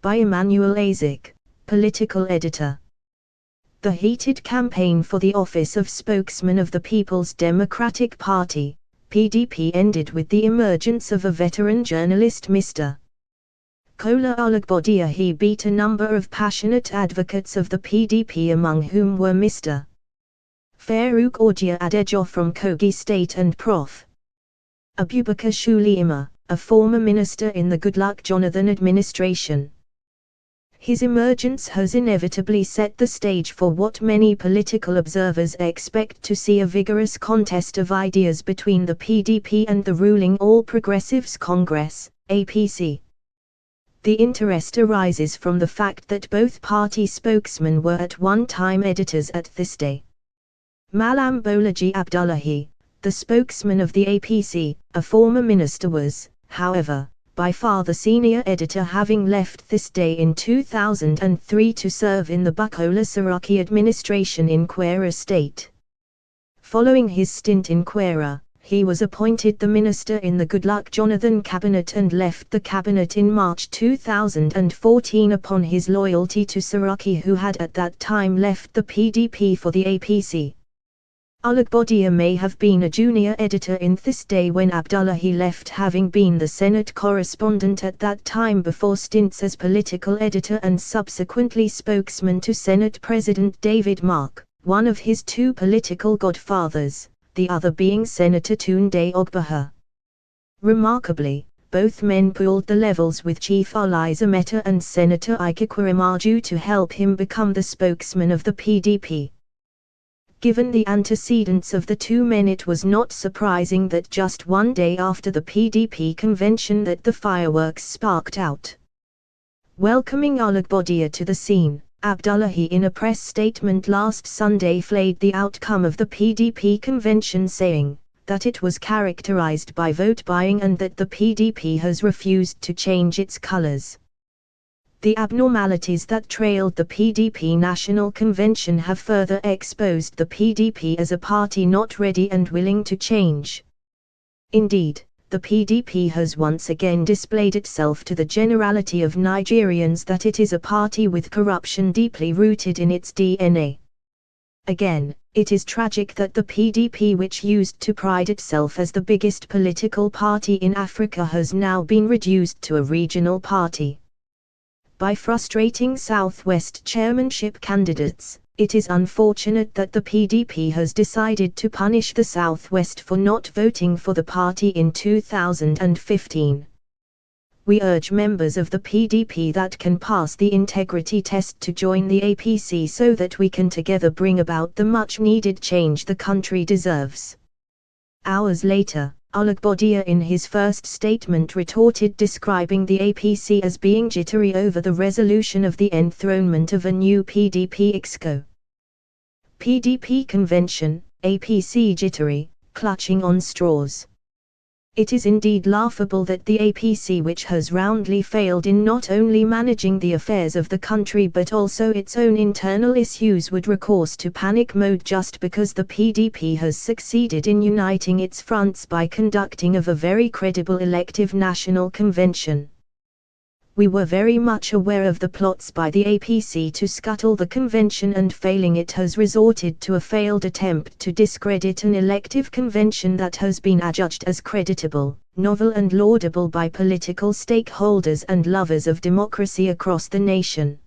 by Emmanuel Azik, political editor. The heated campaign for the office of spokesman of the People's Democratic Party, PDP, ended with the emergence of a veteran journalist, Mr. Kola Olugbodiya. He beat a number of passionate advocates of the PDP, among whom were Mr. Farouk Orjia Adejo from Kogi State and Prof. Abubakar Shulima, a former minister in the Goodluck Jonathan administration. His emergence has inevitably set the stage for what many political observers expect to see: a vigorous contest of ideas between the PDP and the ruling All Progressives Congress, APC. The interest arises from the fact that both party spokesmen were at one time editors at This Day. Malam Bolaji Abdullahi, the spokesman of the APC, a former minister, was, however, by far the senior editor, having left This Day in 2003 to serve in the Bukola Saraki administration in Kwara State. Following his stint in Kwara, he was appointed the minister in the Goodluck Jonathan cabinet and left the cabinet in March 2014 upon his loyalty to Saraki, who had at that time left the PDP for the APC. Olugbodiya may have been a junior editor in This Day when Abdullahi left, having been the Senate correspondent at that time before stints as political editor and subsequently spokesman to Senate President David Mark, one of his two political godfathers, the other being Senator Tunde Ogbaha. Remarkably, both men pooled the levels with Chief Eliza Meta and Senator Ikekwerimaju to help him become the spokesman of the PDP. Given the antecedents of the two men, it was not surprising that just one day after the PDP convention that the fireworks sparked out. Welcoming Olugbodiya to the scene, Abdullahi, in a press statement last Sunday, flayed the outcome of the PDP convention, saying that it was characterized by vote buying and that the PDP has refused to change its colors. The abnormalities that trailed the PDP National Convention have further exposed the PDP as a party not ready and willing to change. Indeed, the PDP has once again displayed itself to the generality of Nigerians that it is a party with corruption deeply rooted in its DNA. Again, it is tragic that the PDP, which used to pride itself as the biggest political party in Africa, has now been reduced to a regional party. By frustrating Southwest chairmanship candidates, it is unfortunate that the PDP has decided to punish the Southwest for not voting for the party in 2015. We urge members of the PDP that can pass the integrity test to join the APC so that we can together bring about the much-needed change the country deserves. Hours later, Olugbodiya in his first statement retorted, describing the APC as being jittery over the resolution of the enthronement of a new PDP exco. PDP convention, APC jittery, clutching on straws. It is indeed laughable that the APC, which has roundly failed in not only managing the affairs of the country but also its own internal issues, would recourse to panic mode just because the PDP has succeeded in uniting its fronts by conducting a very credible elective national convention. We were very much aware of the plots by the APC to scuttle the convention, and failing it has resorted to a failed attempt to discredit an elective convention that has been adjudged as creditable, novel and laudable by political stakeholders and lovers of democracy across the nation.